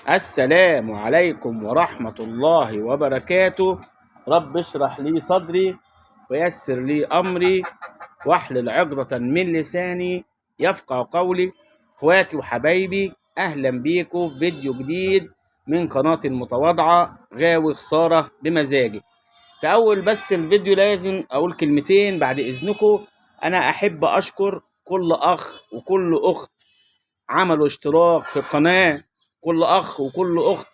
السلام عليكم ورحمة الله وبركاته. رب اشرح لي صدري ويسر لي أمري واحلل عقدة من لساني يفقه قولي. اخواتي وحبايبي، أهلا بيكم في فيديو جديد من قناة المتواضعة غاوي خسارة بمزاجي. في أول بس الفيديو لازم أقول كلمتين بعد إذنكم. أنا أحب أشكر كل أخ وكل أخت عملوا اشتراك في القناة، كل أخ وكل أخت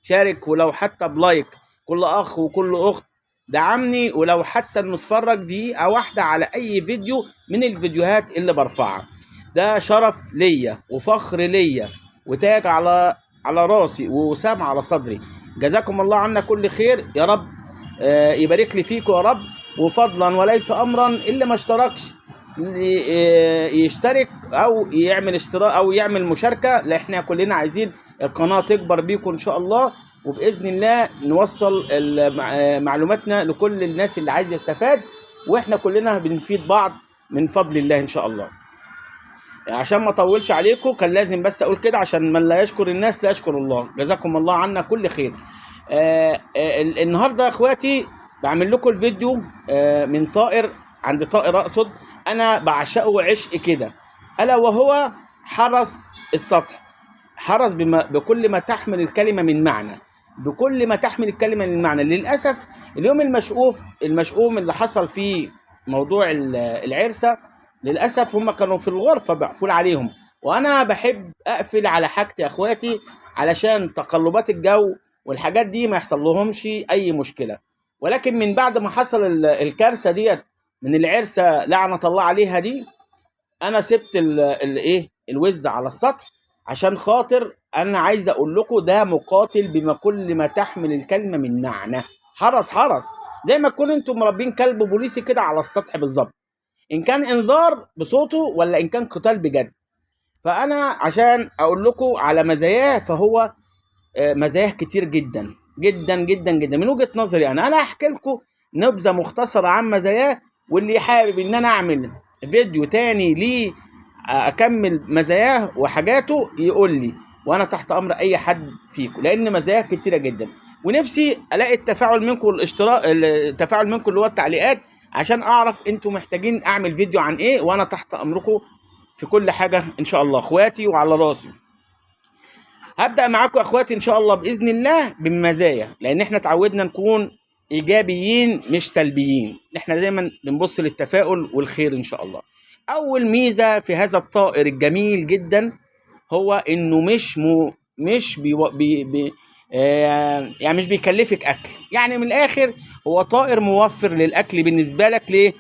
شارك ولو حتى بلايك، كل أخ وكل أخت دعمني ولو حتى نتفرج دقيقة واحدة على أي فيديو من الفيديوهات اللي برفعها. ده شرف ليا وفخر ليا وتاج على راسي ووسام على صدري. جزاكم الله عنا كل خير يا رب. يبارك لي فيكم يا رب. وفضلا وليس أمرا اللي ما اشتركش يشترك او يعمل اشتراك او يعمل مشاركه، لان احنا كلنا عايزين القناه تكبر بيكم ان شاء الله، وباذن الله نوصل معلوماتنا لكل الناس اللي عايز يستفاد، واحنا كلنا بنفيد بعض من فضل الله ان شاء الله. عشان ما اطولش عليكم كان لازم بس اقول كده، عشان من لا يشكر الناس لا يشكر الله. جزاكم الله عنا كل خير. النهارده يا اخواتي بعمل لكم الفيديو من طائر، عند طائر اقصد انا بعشقه عشق كده، الا وهو حرس السطح. حرس بكل ما تحمل الكلمه من معنى، بكل ما تحمل الكلمه من معنى. للاسف اليوم المشؤوم اللي حصل فيه موضوع العرسه، للاسف هم كانوا في الغرفه مقفول عليهم، وانا بحب اقفل على حاجتي يا اخواتي علشان تقلبات الجو والحاجات دي ما يحصل لهمش اي مشكله. ولكن من بعد ما حصل الكارثه ديت من العرسه لعنه الله عليها دي، انا سبت الوز على السطح عشان خاطر انا عايز اقول لكم ده مقاتل بما كل ما تحمل الكلمه من معنى. حرس زي ما تكون انتم مربين كلب بوليسي كده على السطح بالظبط، ان كان انذار بصوته ولا ان كان قتال بجد. فانا عشان اقول لكم على مزاياه، فهو مزاياه كتير جدا جدا جدا جدا من وجهة نظري. انا هحكي لكم نبذة مختصرة عن مزاياه، واللي حابب ان انا اعمل فيديو تاني ليه اكمل مزاياه وحاجاته يقول لي، وانا تحت امر اي حد فيكم، لان مزاياه كتيرة جدا. ونفسي الاقي التفاعل منكم التفاعل منكم اللي هو التعليقات، عشان اعرف انتوا محتاجين اعمل فيديو عن ايه، وانا تحت امركم في كل حاجة ان شاء الله اخواتي وعلى راسي. هبدأ معاكم يا اخواتي ان شاء الله باذن الله بالمزايا، لان احنا اتعودنا نكون ايجابيين مش سلبيين، احنا دايما بنبص للتفاؤل والخير ان شاء الله. اول ميزة في هذا الطائر الجميل جدا هو انه مش يعني مش بيكلفك اكل. يعني من الاخر هو طائر موفر للاكل بالنسبة لك. ليه؟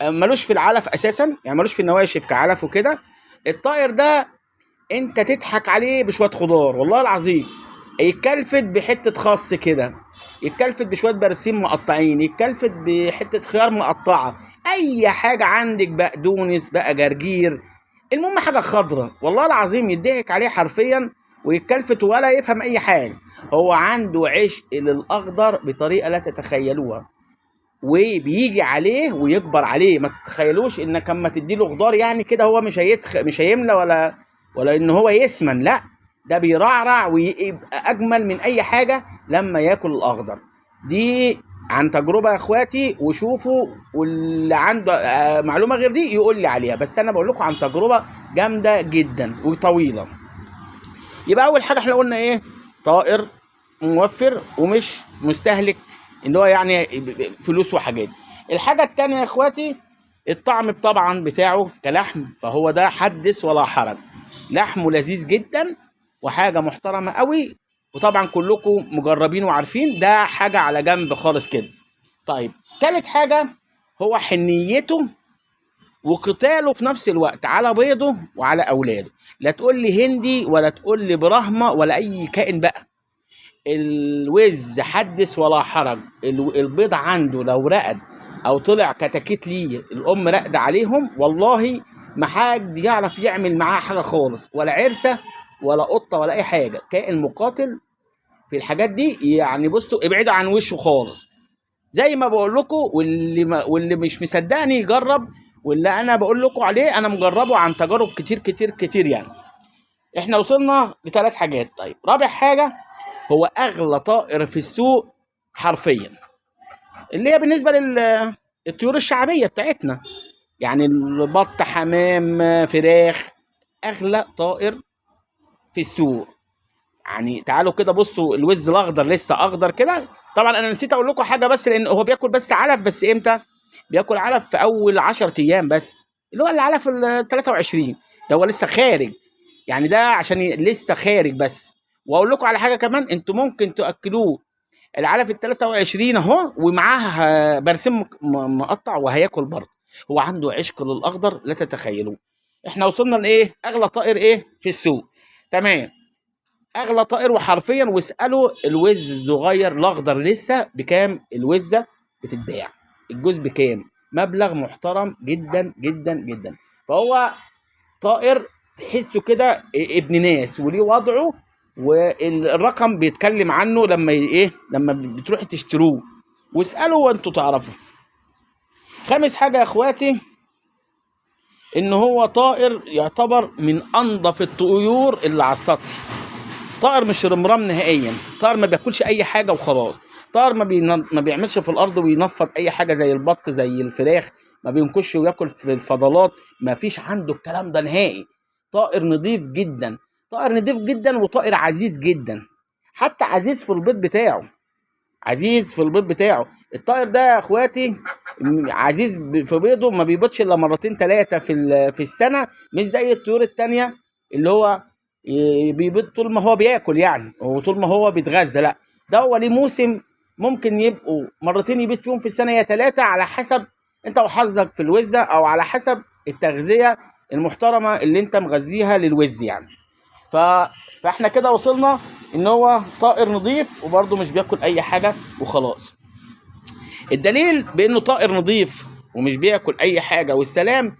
ملوش في العلف اساسا، يعني ملوش في النواشف كعلف وكده. الطائر ده انت تضحك عليه بشويه خضار والله العظيم، يتكلفت بحته خس كده، يتكلفت بشويه برسيم مقطعين، يتكلفت بحته خيار مقطعه، اي حاجه عندك، بقدونس بقى جرجير، المهم حاجه خضره، والله العظيم يضحك عليه حرفيا ويتكلفت ولا يفهم اي حاجه. هو عنده عشق للاخضر بطريقه لا تتخيلوها، وبيجي عليه ويكبر عليه. ما تتخيلوش انك اما تديله خضار يعني كده هو مش هيملى ولا ان هو يسمن، لا، ده بيرعرع ويبقى اجمل من اي حاجه لما ياكل الاخضر. دي عن تجربه يا اخواتي، وشوفوا واللي عنده معلومه غير دي يقول لي عليها، بس انا بقول لكم عن تجربه جامده جدا وطويله. يبقى اول حاجه احنا قلنا ايه؟ طائر موفر ومش مستهلك ان هو يعني فلوس وحاجات. الحاجه التانية يا اخواتي الطعم طبعا بتاعه كلحم، فهو ده حدث ولا حرج، لحمه لذيذ جدا وحاجه محترمه قوي، وطبعا كلكم مجربين وعارفين، ده حاجه على جنب خالص كده. طيب تالت حاجه هو حنيته وقتاله في نفس الوقت على بيضه وعلى اولاده. لا تقول لي هندي ولا تقول لي برهمه ولا اي كائن بقى، الوز حدث ولا حرج. البيض عنده لو رقد او طلع كتاكيت ليه الام رقد عليهم، والله ما حد يعرف يعمل معاه حاجه خالص، ولا عرسه ولا قطه ولا اي حاجه. كائن مقاتل في الحاجات دي، يعني بصوا ابعدوا عن وشه خالص زي ما بقول لكم. واللي مش مصدقني يجرب، واللي انا بقول لكم عليه انا مجربه عن تجارب كتير كتير كتير يعني. احنا وصلنا ل3 حاجات. طيب رابع حاجه هو اغلى طائر في السوق حرفيا، اللي هي بالنسبه للطيور الشعبيه بتاعتنا، يعني البط، حمام، فراخ. اغلى طائر في السوق. يعني تعالوا كده بصوا الوز الاخضر لسه اخضر كده. طبعا انا نسيت اقول لكم حاجه، بس لان هو بياكل بس علف، بس امتى بياكل علف؟ في اول 10 ايام بس، اللي هو العلف ال 23 ده هو لسه خارج. يعني ده عشان لسه خارج بس. واقول لكم على حاجه كمان، انتوا ممكن تاكلوه العلف ال 23 اهو، ومعاه برسيم مقطع وهياكل برضه. هو عنده عشق للاخضر لا تتخيلوه. احنا وصلنا لايه؟ اغلى طائر ايه في السوق. تمام. اغلى طائر، وحرفيا واسالوا الوز الصغير الاخضر لسه بكام الوزه بتتباع، الجوز بكام، مبلغ محترم جدا جدا جدا. فهو طائر تحسه كده ابن ناس وليه وضعه، والرقم بيتكلم عنه لما ايه، لما بتروحوا تشتروه. واسالوا وانتوا تعرفوا. خامس حاجه يا اخواتي، ان هو طائر يعتبر من انظف الطيور اللي على السطح. طائر مش رمرام نهائيا، طائر ما بياكلش اي حاجه وخلاص، طائر ما بيعملش في الارض وينفض اي حاجه زي البط زي الفراخ، ما بينكش وياكل في الفضلات، ما فيش عنده الكلام ده نهائي. طائر نظيف جدا، طائر نظيف جدا، وطائر عزيز جدا، حتى عزيز في البيض بتاعه، عزيز في البيض بتاعه. الطائر ده يا اخواتي عزيز في بيضه، ما بيبيضش الا مرتين 3 في السنه، مش زي الطيور التانيه اللي هو بيبيض طول ما هو بياكل يعني، وطول ما هو بيتغذى. لا، ده هو ليه موسم ممكن يبقوا مرتين يبيض فيهم في السنه يا 3، على حسب انت وحظك في الوزه، او على حسب التغذيه المحترمه اللي انت مغذيها للوز يعني. ف... فاحنا كده وصلنا ان هو طائر نظيف، وبرضه مش بياكل اي حاجه وخلاص. الدليل بانه طائر نظيف ومش بياكل اي حاجه والسلام،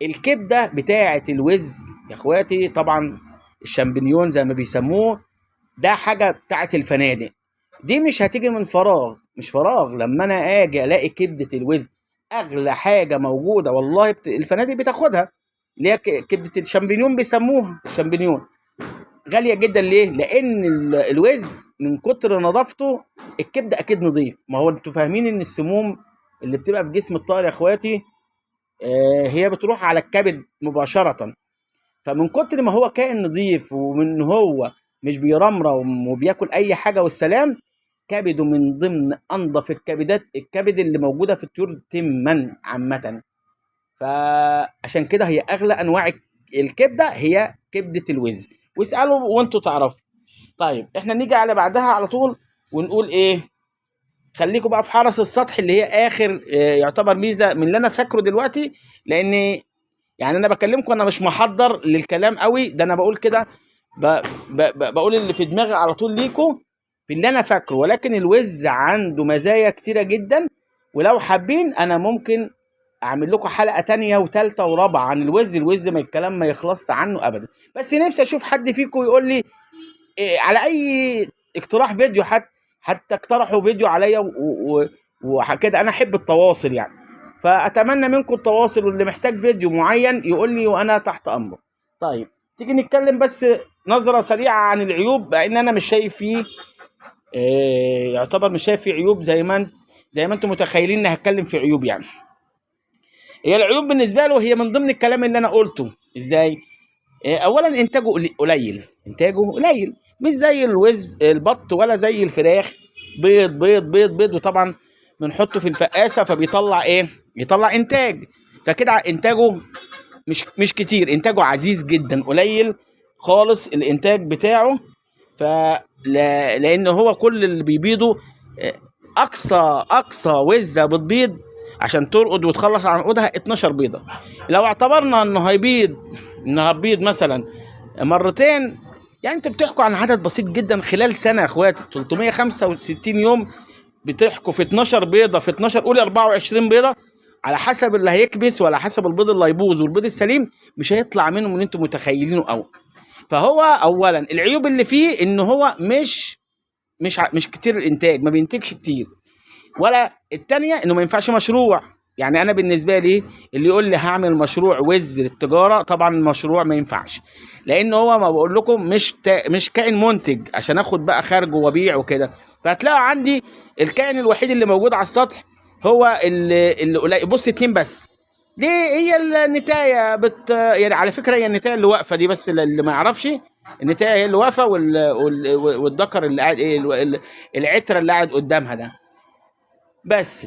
الكبده بتاعه الوز يا اخواتي. طبعا الشامبينيون زي ما بيسموه، ده حاجه بتاعه الفنادق، دي مش هتيجي من فراغ، مش فراغ. لما انا اجي الاقي كبده الوز اغلى حاجه موجوده، والله الفنادق بتاخدها، اللي هي كبده الشامبينيون بيسموها الشامبينيون، غاليه جدا. ليه؟ لان الوز من كتر نظافته، الكبده اكيد نظيف. ما هو انتوا فاهمين ان السموم اللي بتبقى في جسم الطائر يا اخواتي هي بتروح على الكبد مباشره. فمن كتر ما هو كائن نظيف، ومن هو مش بيرمرم وبياكل اي حاجه والسلام، كبده من ضمن انظف الكبدات، الكبد اللي موجوده في الطيور تما عامه. فعشان كده هي اغلى انواع الكبده هي كبده الوز. واسالوا وانتوا تعرفوا. طيب احنا نيجي على بعدها على طول ونقول ايه، خليكم بقى في حرس السطح، اللي هي اخر يعتبر ميزه من اللي انا فاكره دلوقتي. لان يعني انا بكلمكم انا مش محضر للكلام قوي ده، انا بقول كده بقول اللي في دماغي على طول ليكم في اللي انا فاكره. ولكن الوز عنده مزايا كتيره جدا، ولو حابين انا ممكن اعمل لكم حلقه تانية وثالثه ورابعه عن الوز ما الكلام ما يخلصش عنه ابدا. بس نفسي اشوف حد فيكم يقول لي إيه على اي اقتراح فيديو، حتى اقترحوا فيديو عليا وكده. انا احب التواصل يعني، فاتمنى منكم التواصل، واللي محتاج فيديو معين يقول لي وانا تحت امره. طيب تيجي نتكلم بس نظره سريعه عن العيوب، لان انا مش شايف فيه يعتبر مش شايف فيه عيوب زي ما انتم متخيلين ان هتكلم في عيوب يعني. هي العيوب بالنسبه له هي من ضمن الكلام اللي انا قلته. ازاي؟ اولا انتاجه قليل، انتاجه قليل، مش زي الوز البط ولا زي الفراخ. بيض بيض بيض بيض، وطبعا بنحطه في الفقاسه فبيطلع ايه، يطلع انتاج. فكده انتاجه مش كتير، انتاجه عزيز جدا، قليل خالص الانتاج بتاعه. لان هو كل اللي بيبيضه اقصى وزه بتبيض عشان ترقد وتخلص عن عقودها 12 بيضه. لو اعتبرنا انه هتبيض مثلا مرتين، يعني انتوا بتحكوا عن عدد بسيط جدا خلال سنه يا اخواتي، 365 يوم بتحكوا في 12 بيضه، في 12 قولي 24 بيضه، على حسب اللي هيكبس وعلى حسب البيض اللي هيبوظ، والبيض السليم مش هيطلع منه من انتوا متخيلينه قوي. فهو اولا العيوب اللي فيه ان هو مش كتير الانتاج، ما بينتجش كتير. ولا التانية انه ما ينفعش مشروع، يعني انا بالنسبه لي اللي يقول لي هعمل مشروع وز للتجاره، طبعا المشروع ما ينفعش، لان هو ما بقول لكم مش كائن منتج عشان اخد بقى خارجه وابيع وكده. فهتلاقوا عندي الكائن الوحيد اللي موجود على السطح هو اللي قليل. بص 2 بس. ليه؟ هي النتايه يعني على فكره هي النتايه اللي واقفه دي، بس اللي ما يعرفش النتايه هي اللي واقفه والذكر اللي قاعد ايه العتره اللي قاعد قدامها ده بس.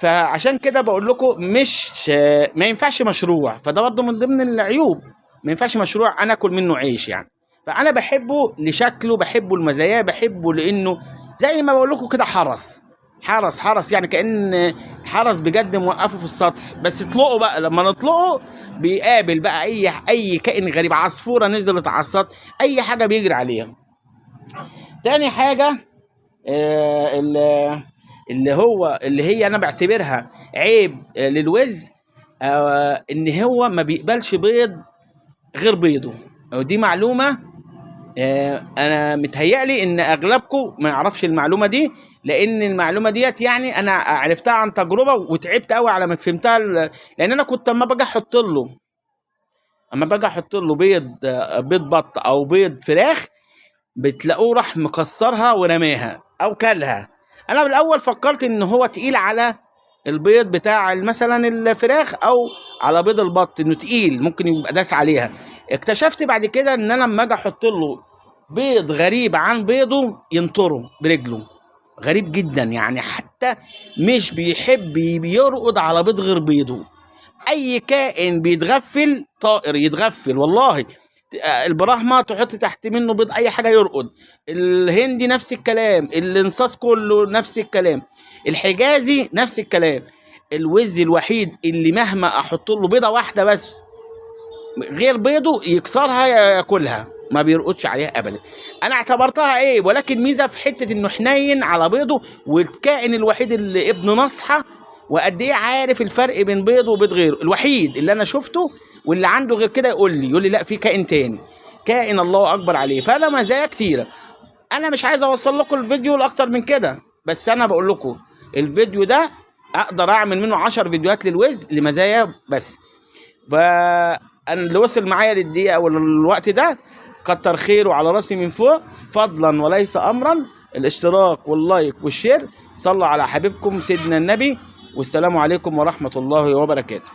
فعشان كده بقول لكم مش ما ينفعش مشروع، فده برضه من ضمن العيوب. ما ينفعش مشروع انا اكل منه عيش يعني. فانا بحبه لشكله، بحبه لمزاياه، بحبه لانه زي ما بقول لكم كده حرس يعني كأن حرس بجد موقفه في السطح. بس اطلقه بقى، لما نطلقه بيقابل بقى اي كائن غريب، عصفوره نزلت على السطح، اي حاجه بيجري عليها. تاني حاجه اللي هي انا بعتبرها عيب للوز، ان هو ما بيقبلش بيض غير بيضه. ودي معلومه انا متهيألي ان اغلبكم ما يعرفش المعلومه دي، لان المعلومه ديت يعني انا عرفتها عن تجربه وتعبت قوي على ما فهمتها. لان انا كنت اما باجي احط له بيض بط او بيض فراخ، بتلاقوه راح مكسرها ورماها او كلها. انا بالاول فكرت ان هو تقيل على البيض بتاع مثلا الفراخ او على بيض البط، انه تقيل ممكن يبقى داس عليها. اكتشفت بعد كده ان انا لما اجي احط له بيض غريب عن بيضه ينطره برجله، غريب جدا يعني، حتى مش بيحب بيرقد على بيض غير بيضه. اي كائن بيتغفل، طائر يتغفل والله، البراهمة تحط تحت منه بيض، اي حاجه يرقد. الهندي نفس الكلام، الانصاص كله نفس الكلام، الحجازي نفس الكلام. الوز الوحيد اللي مهما احط له بيضه واحده بس غير بيضه يكسرها ياكلها، ما بيرقدش عليها ابدا. انا اعتبرتها عيب، ولكن ميزه في حته انه حنين على بيضه، والكائن الوحيد اللي ابن نصحه، وقد ايه عارف الفرق بين بيضه وبيض غيره. الوحيد اللي انا شفته واللي عنده غير كده يقول لي لا في كائن تاني، كائن الله اكبر عليه. فانا مزايا كتيره. انا مش عايز اوصل لكم الفيديو لاكتر من كده، بس انا بقول لكم الفيديو ده اقدر اعمل منه 10 فيديوهات للوز لمزايا بس. فانا اللي وصل معايا للدقيقه او الوقت ده كتر خيره على راسي من فوق، فضلا وليس امرا. الاشتراك واللايك والشير. صلوا على حبيبكم سيدنا النبي، والسلام عليكم ورحمه الله وبركاته.